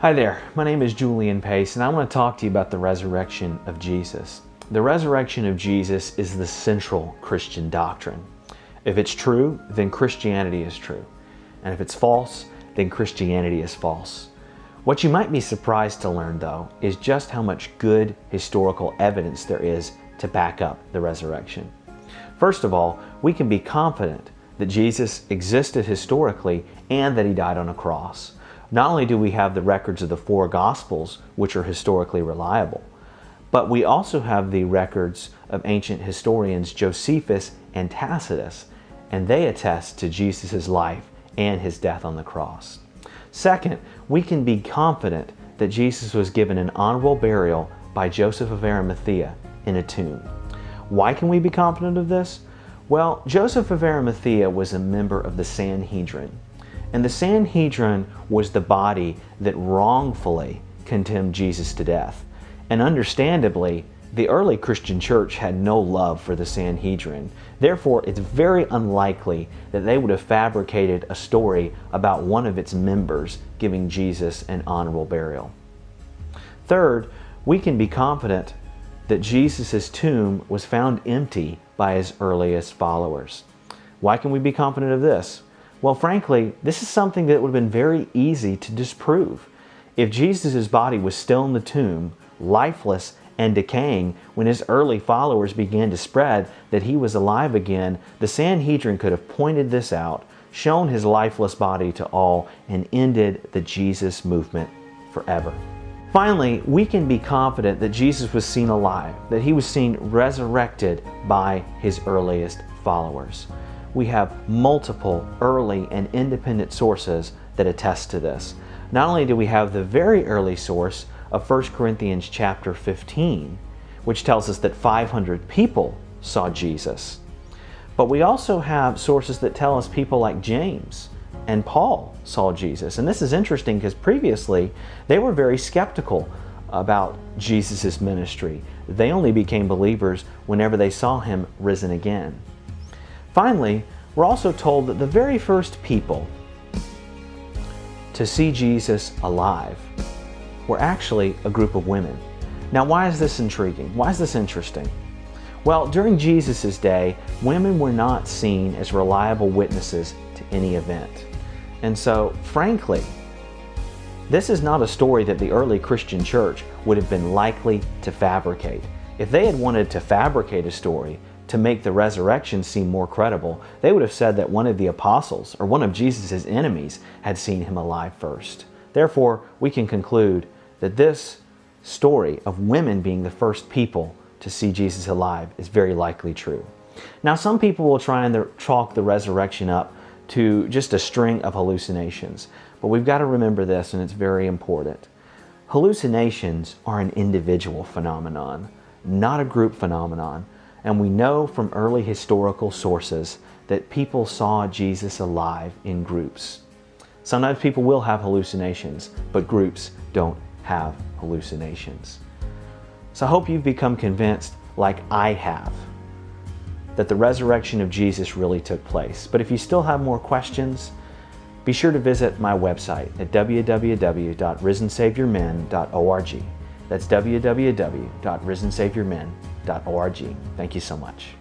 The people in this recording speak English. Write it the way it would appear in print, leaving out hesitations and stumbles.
Hi there, my name is Julian Pace and I want to talk to you about the resurrection of Jesus. The resurrection of Jesus is the central Christian doctrine. If it's true, then Christianity is true. And if it's false, then Christianity is false. What you might be surprised to learn, though, is just how much good historical evidence there is to back up the resurrection. First of all, we can be confident that Jesus existed historically and that he died on a cross. Not only do we have the records of the four Gospels, which are historically reliable, but we also have the records of ancient historians Josephus and Tacitus, and they attest to Jesus' life and his death on the cross. Second, we can be confident that Jesus was given an honorable burial by Joseph of Arimathea in a tomb. Why can we be confident of this? Well, Joseph of Arimathea was a member of the Sanhedrin. And the Sanhedrin was the body that wrongfully condemned Jesus to death. And understandably, the early Christian church had no love for the Sanhedrin. Therefore, it's very unlikely that they would have fabricated a story about one of its members giving Jesus an honorable burial. Third, we can be confident that Jesus' tomb was found empty by his earliest followers. Why can we be confident of this? Well, frankly, this is something that would have been very easy to disprove. If Jesus' body was still in the tomb, lifeless and decaying, when his early followers began to spread that he was alive again, the Sanhedrin could have pointed this out, shown his lifeless body to all, and ended the Jesus movement forever. Finally, we can be confident that Jesus was seen alive, that he was seen resurrected by his earliest followers. We have multiple early and independent sources that attest to this. Not only do we have the very early source of 1 Corinthians chapter 15, which tells us that 500 people saw Jesus, but we also have sources that tell us people like James and Paul saw Jesus. And this is interesting because previously they were very skeptical about Jesus' ministry. They only became believers whenever they saw him risen again. Finally, we're also told that the very first people to see Jesus alive were actually a group of women. Now, why is this intriguing? Why is this interesting? Well, during Jesus' day, women were not seen as reliable witnesses to any event. And so, frankly, this is not a story that the early Christian church would have been likely to fabricate. If they had wanted to fabricate a story to make the resurrection seem more credible, they would have said that one of the apostles or one of Jesus' enemies had seen him alive first. Therefore, we can conclude that this story of women being the first people to see Jesus alive is very likely true. Now, some people will try and chalk the resurrection up to just a string of hallucinations, but we've got to remember this, and it's very important. Hallucinations are an individual phenomenon, not a group phenomenon. And we know from early historical sources that people saw Jesus alive in groups. Sometimes people will have hallucinations, but groups don't have hallucinations. So I hope you've become convinced, like I have, that the resurrection of Jesus really took place. But if you still have more questions, be sure to visit my website at www.risensaviormen.org. That's www.risensaviormen.org. Thank you so much.